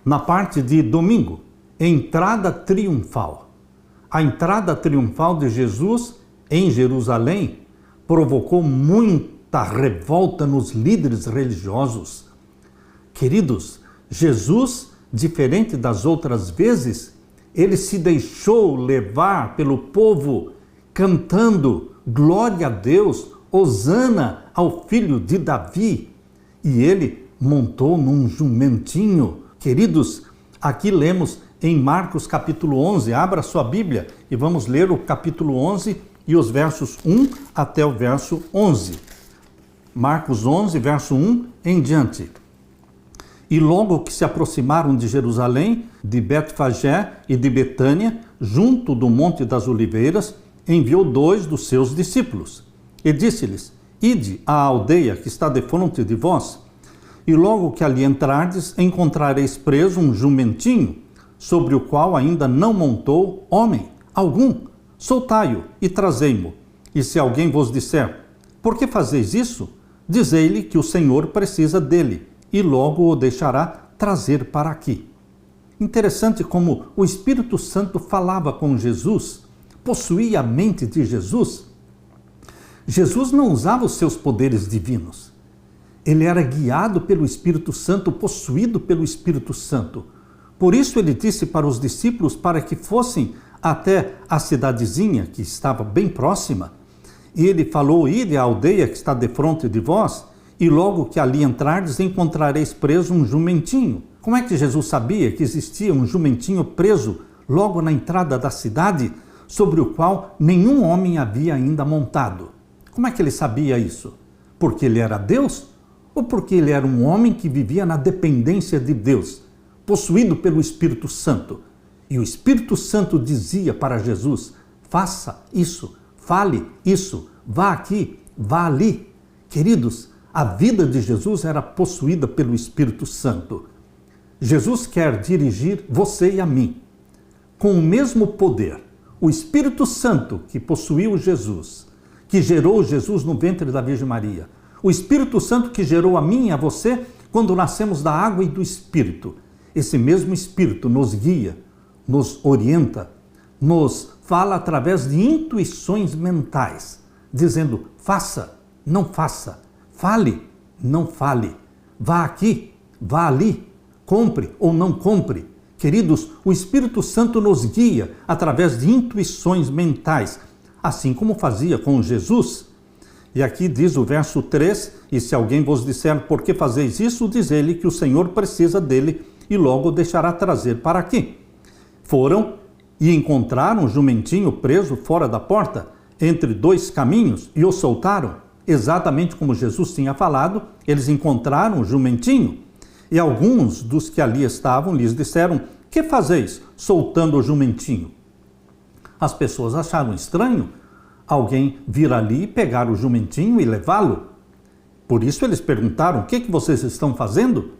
Na parte de domingo, entrada triunfal. A entrada triunfal de Jesus em Jerusalém provocou muita revolta nos líderes religiosos. Queridos, Jesus, diferente das outras vezes, ele se deixou levar pelo povo cantando glória a Deus, hosana ao filho de Davi. E ele montou num jumentinho. Queridos, aqui lemos em Marcos capítulo 11, abra sua Bíblia e vamos ler o capítulo 11 e os versos 1 até o verso 11. Marcos 11, verso 1 em diante. E logo que se aproximaram de Jerusalém, de Betfagé e de Betânia, junto do Monte das Oliveiras, enviou 2 dos seus discípulos. E disse-lhes: Ide à aldeia que está defronte de vós, e logo que ali entrardes, encontrareis preso um jumentinho, sobre o qual ainda não montou homem algum. Soltai-o e trazei-mo. E se alguém vos disser: Por que fazeis isso? Dizei-lhe que o Senhor precisa dele, e logo o deixará trazer para aqui. Interessante como o Espírito Santo falava com Jesus, possuía a mente de Jesus. Jesus não usava os seus poderes divinos. Ele era guiado pelo Espírito Santo, possuído pelo Espírito Santo. Por isso ele disse para os discípulos para que fossem até a cidadezinha que estava bem próxima. E ele falou: Ide à aldeia que está defronte de vós, e logo que ali entrardes, encontrareis preso um jumentinho. Como é que Jesus sabia que existia um jumentinho preso logo na entrada da cidade, sobre o qual nenhum homem havia ainda montado? Como é que ele sabia isso? Porque ele era Deus? Ou porque ele era um homem que vivia na dependência de Deus, possuído pelo Espírito Santo? E o Espírito Santo dizia para Jesus: faça isso, fale isso, vá aqui, vá ali. Queridos, a vida de Jesus era possuída pelo Espírito Santo. Jesus quer dirigir você e a mim com o mesmo poder. O Espírito Santo que possuiu Jesus, que gerou Jesus no ventre da Virgem Maria, o Espírito Santo que gerou a mim e a você quando nascemos da água e do Espírito. Esse mesmo Espírito nos guia, nos orienta, nos fala através de intuições mentais, dizendo: faça, não faça, fale, não fale, vá aqui, vá ali, compre ou não compre. Queridos, o Espírito Santo nos guia através de intuições mentais, assim como fazia com Jesus. E aqui diz o verso 3, e se alguém vos disser: por que fazeis isso? Diz-lhe que o Senhor precisa dele e logo o deixará trazer para aqui. Foram e encontraram o jumentinho preso fora da porta, entre 2 caminhos, e o soltaram. Exatamente como Jesus tinha falado, eles encontraram o jumentinho. E alguns dos que ali estavam lhes disseram: que fazeis soltando o jumentinho? As pessoas acharam estranho alguém vir ali, pegar o jumentinho e levá-lo. Por isso eles perguntaram: o que vocês estão fazendo?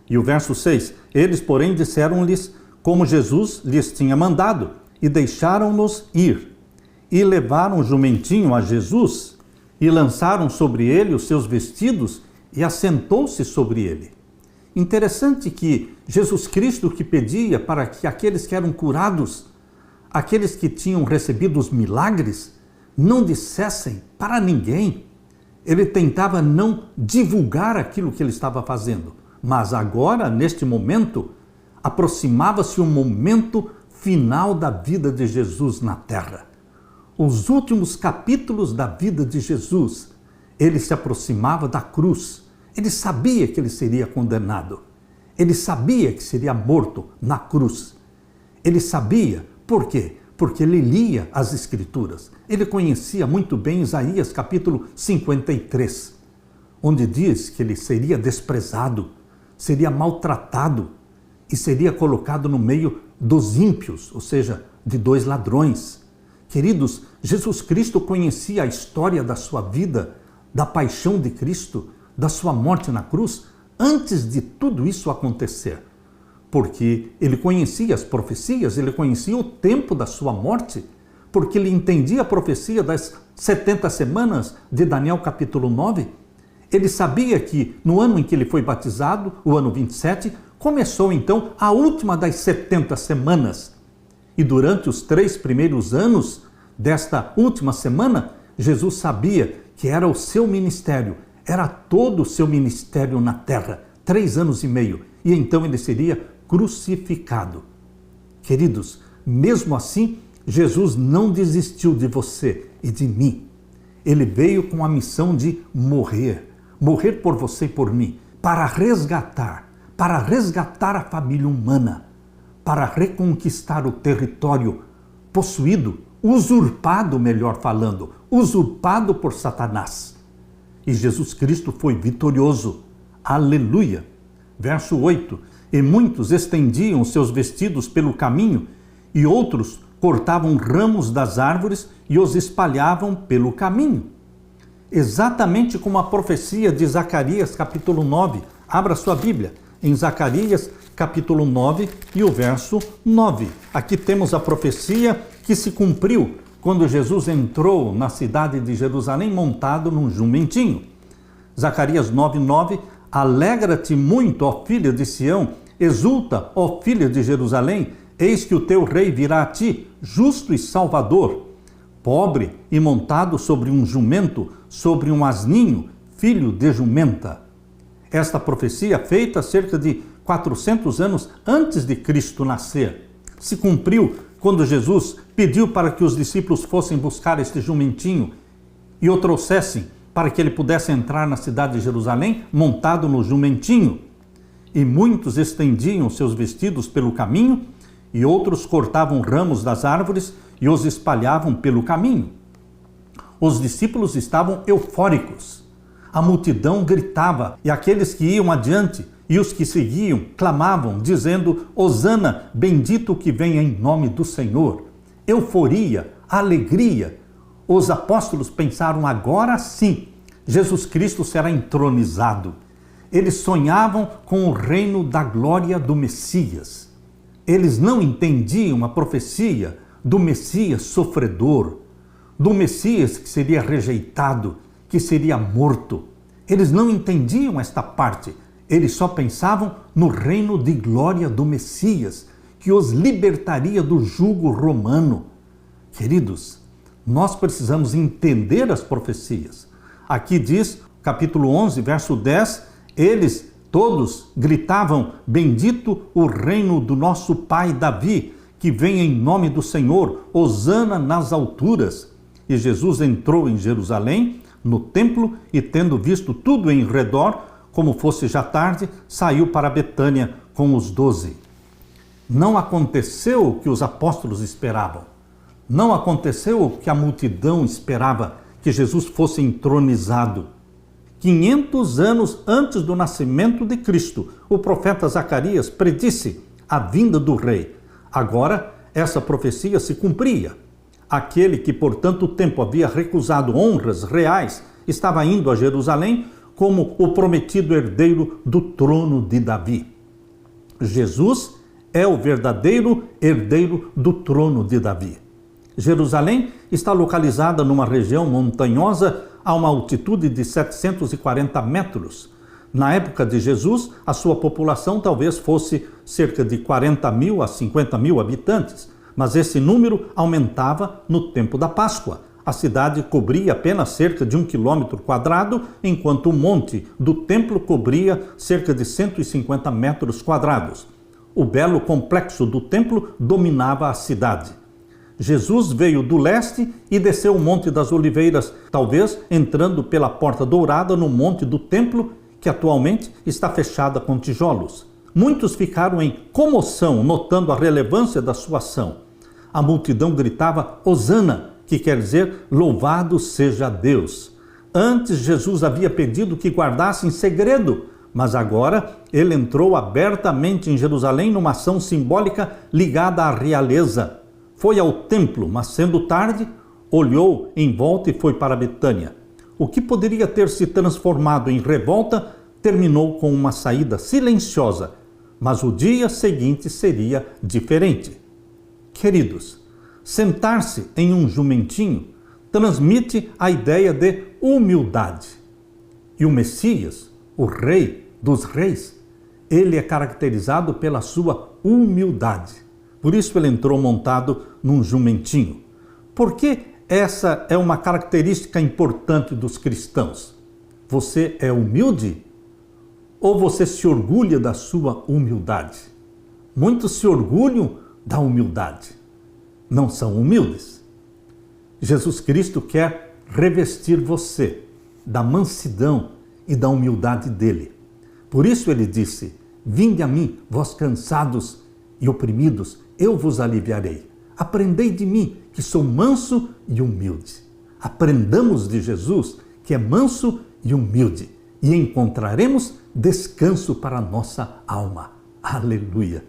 E o verso 6, eles porém disseram-lhes como Jesus lhes tinha mandado, e deixaram-nos ir. E levaram o jumentinho a Jesus, e lançaram sobre ele os seus vestidos, e assentou-se sobre ele. Interessante que Jesus Cristo, que pedia para que aqueles que eram curados, aqueles que tinham recebido os milagres, não dissessem para ninguém. Ele tentava não divulgar aquilo que ele estava fazendo. Mas agora, neste momento, aproximava-se o momento final da vida de Jesus na terra. Os últimos capítulos da vida de Jesus, ele se aproximava da cruz. Ele sabia que ele seria condenado. Ele sabia que seria morto na cruz. Ele sabia, por quê? Porque ele lia as Escrituras. Ele conhecia muito bem Isaías capítulo 53, onde diz que ele seria desprezado, seria maltratado e seria colocado no meio dos ímpios, ou seja, de 2 ladrões. Queridos, Jesus Cristo conhecia a história da sua vida, da paixão de Cristo, da sua morte na cruz, antes de tudo isso acontecer. Porque ele conhecia as profecias, ele conhecia o tempo da sua morte, porque ele entendia a profecia das 70 semanas de Daniel capítulo 9. Ele sabia que no ano em que ele foi batizado, o ano 27, Começou então a última das 70 semanas. E durante os 3 primeiros anos desta última semana, Jesus sabia que era o seu ministério, era todo o seu ministério na terra, 3 anos e meio. E então ele seria crucificado. Queridos, mesmo assim, Jesus não desistiu de você e de mim. Ele veio com a missão de morrer por você e por mim, para resgatar a família humana, para reconquistar o território possuído, usurpado, melhor falando, usurpado por Satanás. E Jesus Cristo foi vitorioso. Aleluia! Verso 8: E muitos estendiam seus vestidos pelo caminho, e outros cortavam ramos das árvores e os espalhavam pelo caminho. Exatamente como a profecia de Zacarias, capítulo 9. Abra sua Bíblia em Zacarias, capítulo 9 e o verso 9. Aqui temos a profecia que se cumpriu quando Jesus entrou na cidade de Jerusalém montado num jumentinho. Zacarias 9:9: Alegra-te muito, ó filha de Sião, exulta, ó filha de Jerusalém, eis que o teu rei virá a ti, justo e salvador, pobre e montado sobre um jumento, sobre um asninho, filho de jumenta. Esta profecia, feita cerca de 400 anos antes de Cristo nascer, se cumpriu quando Jesus pediu para que os discípulos fossem buscar este jumentinho e o trouxessem para que ele pudesse entrar na cidade de Jerusalém montado no jumentinho. E muitos estendiam seus vestidos pelo caminho, e outros cortavam ramos das árvores e os espalhavam pelo caminho. Os discípulos estavam eufóricos. A multidão gritava, e aqueles que iam adiante e os que seguiam clamavam, dizendo: Hosana, bendito o que vem em nome do Senhor. Euforia, alegria. Os apóstolos pensaram: agora sim, Jesus Cristo será entronizado. Eles sonhavam com o reino da glória do Messias. Eles não entendiam a profecia do Messias sofredor, do Messias que seria rejeitado, que seria morto. Eles não entendiam esta parte. Eles só pensavam no reino de glória do Messias, que os libertaria do jugo romano. Queridos, nós precisamos entender as profecias. Aqui diz, capítulo 11, verso 10, eles todos gritavam: bendito o reino do nosso pai Davi, que vem em nome do Senhor, hosana nas alturas. E Jesus entrou em Jerusalém, no templo, e tendo visto tudo em redor, como fosse já tarde, saiu para Betânia com os 12. Não aconteceu o que os apóstolos esperavam. Não aconteceu o que a multidão esperava, que Jesus fosse entronizado. 500 anos antes do nascimento de Cristo, o profeta Zacarias predisse a vinda do rei. Agora, essa profecia se cumpria. Aquele que por tanto tempo havia recusado honras reais estava indo a Jerusalém como o prometido herdeiro do trono de Davi. Jesus é o verdadeiro herdeiro do trono de Davi. Jerusalém está localizada numa região montanhosa a uma altitude de 740 metros. Na época de Jesus, a sua população talvez fosse cerca de 40 mil a 50 mil habitantes, mas esse número aumentava no tempo da Páscoa. A cidade cobria apenas cerca de 1 quilômetro quadrado, enquanto o monte do templo cobria cerca de 150 metros quadrados. O belo complexo do templo dominava a cidade. Jesus veio do leste e desceu o Monte das Oliveiras, talvez entrando pela Porta Dourada no monte do templo, que atualmente está fechada com tijolos. Muitos ficaram em comoção, notando a relevância da sua ação. A multidão gritava Hosana, que quer dizer louvado seja Deus. Antes Jesus havia pedido que guardassem segredo, mas agora ele entrou abertamente em Jerusalém numa ação simbólica ligada à realeza. Foi ao templo, mas sendo tarde, olhou em volta e foi para Betânia. O que poderia ter se transformado em revolta terminou com uma saída silenciosa, mas o dia seguinte seria diferente. Queridos, sentar-se em um jumentinho transmite a ideia de humildade. E o Messias, o Rei dos Reis, ele é caracterizado pela sua humildade. Por isso ele entrou montado num jumentinho. Por que essa é uma característica importante dos cristãos? Você é humilde? Ou você se orgulha da sua humildade? Muitos se orgulham da humildade. Não são humildes. Jesus Cristo quer revestir você da mansidão e da humildade dele. Por isso ele disse: vinde a mim, vós cansados e oprimidos, eu vos aliviarei. Aprendei de mim, que sou manso e humilde. Aprendamos de Jesus, que é manso e humilde, e encontraremos descanso para a nossa alma. Aleluia!